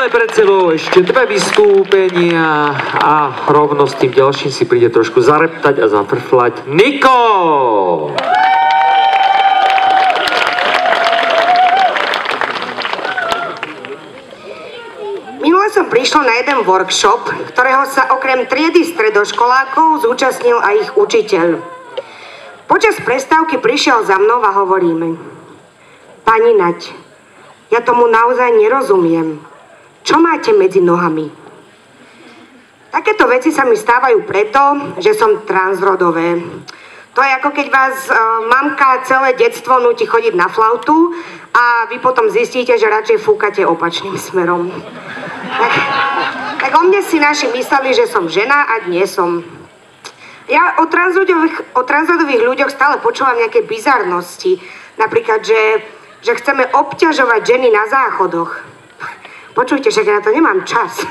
Máme pred sebou ešte 2 vystúpenia a rovno s tým ďalším si príde trošku zareptať a zafrflať Niko! Minule som prišla na jeden workshop, ktorého sa okrem triedy stredoškolákov zúčastnil aj ich učiteľ. Počas prestávky prišiel za mnou a hovorí mi: Pani Nať, ja tomu naozaj nerozumiem. Čo máte medzi nohami? Takéto veci sa mi stávajú preto, že som transrodové. To je ako keď vás mamka celé detstvo núti chodiť na flautu a vy potom zistíte, že radšej fúkate opačným smerom. Tak o mne si naši mysleli, že som žena a nie som. Ja o transrodových ľuďoch stále počúvam nejaké bizarnosti. Napríklad, že chceme obťažovať ženy na záchodoch. Počujte, však ja na to nemám čas.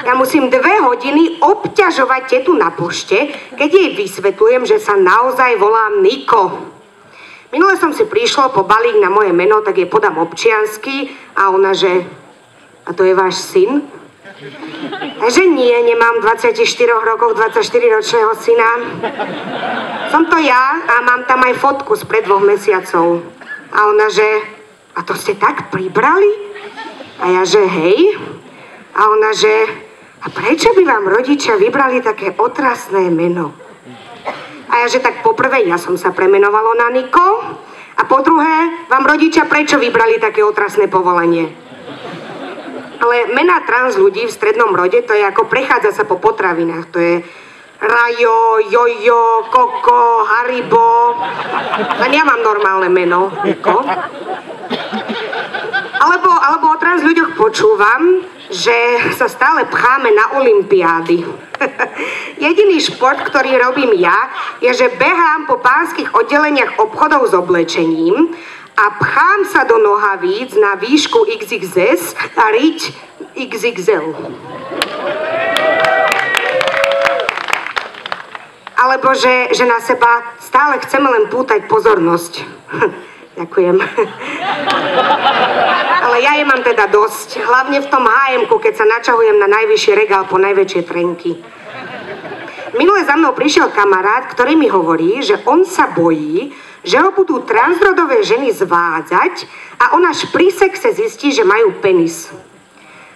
Ja musím 2 hodiny obťažovať tetu na pošte, keď jej vysvetľujem, že sa naozaj volám Niko. Minule som si prišla po balík na moje meno, tak jej podám občiansky a ona, že a to je váš syn? A že nie, nemám 24 rokov, 24-ročného syna. Som to ja a mám tam aj fotku spred 2 mesiacov. A ona, že a to ste tak pribrali? A ja, že hej. A ona, že a prečo by vám rodičia vybrali také otrasné meno? A ja, že tak poprvé ja som sa premenovalo na Niko a po druhé vám rodičia prečo vybrali také otrasné povolanie? Ale mená trans ľudí v strednom rode to je ako prechádza sa po potravinách. To je Rajo, Jojo, Koko, Haribo. Len ja mám normálne meno, Niko. Alebo o trans ľuďoch počúvam, že sa stále pcháme na olympiády. Jediný šport, ktorý robím ja, je, že behám po pánskych oddeleniach obchodov s oblečením a pchám sa do nohavíc na výšku XXS a riť XXL. Alebo že na seba stále chceme len pútať pozornosť. Ďakujem. Ale ja je mám teda dosť. Hlavne v tom HM-ku, keď sa načahujem na najvyšší regál po najväčšie trenky. Minule za mnou prišiel kamarát, ktorý mi hovorí, že on sa bojí, že ho budú transrodové ženy zvádzať a on až pri sexe zistí, že majú penis.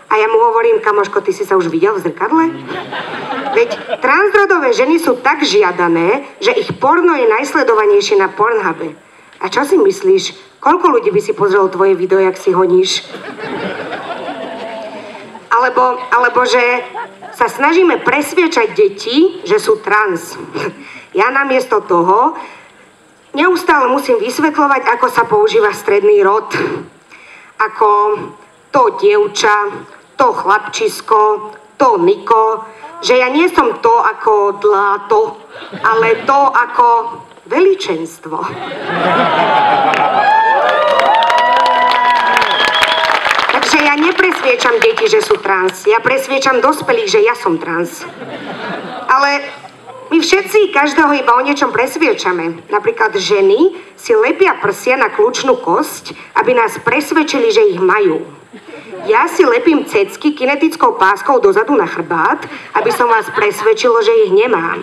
A ja mu hovorím: kamoško, ty si sa už videl v zrkadle? Veď transrodové ženy sú tak žiadané, že ich porno je najsledovanejšie na Pornhube. A čo si myslíš? Koľko ľudí by si pozrelo tvoje video, jak si honíš? Alebo že sa snažíme presviečať deti, že sú trans. Ja namiesto toho neustále musím vysvetľovať, ako sa používa stredný rod. Ako to dievča, to chlapčisko, to Niko. Že ja nie som to ako dláto, ale to ako veličenstvo. Takže ja nepresviečam deti, že sú trans. Ja presviečam dospelých, že ja som trans. Ale my všetci každého iba o niečom presviečame. Napríklad ženy si lepia prsia na kľúčnú kosť, aby nás presvedčili, že ich majú. Ja si lepím cecky kinetickou páskou dozadu na chrbát, aby som vás presvedčilo, že ich nemám.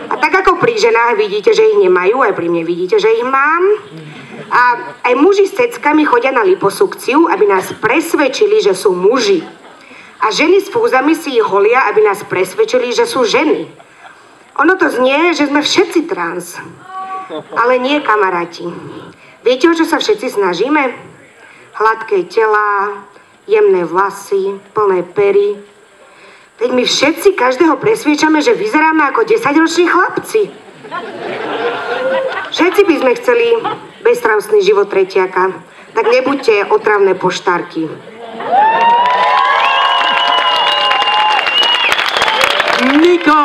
A tak ako pri ženách vidíte, že ich nemajú, aj pri mne vidíte, že ich mám. A aj muži s ceckami chodia na liposukciu, aby nás presvedčili, že sú muži. A ženy s fúzami si ich holia, aby nás presvedčili, že sú ženy. Ono to znie, že sme všetci trans. Ale nie, kamaráti. Viete, o čo sa všetci snažíme? Hladké telá, jemné vlasy, plné pery. Veď my všetci každého presviečame, že vyzeráme ako 10-roční chlapci. Všetci by sme chceli bezstravostný život tretiaka. Tak nebuďte otravné poštárky. Niko!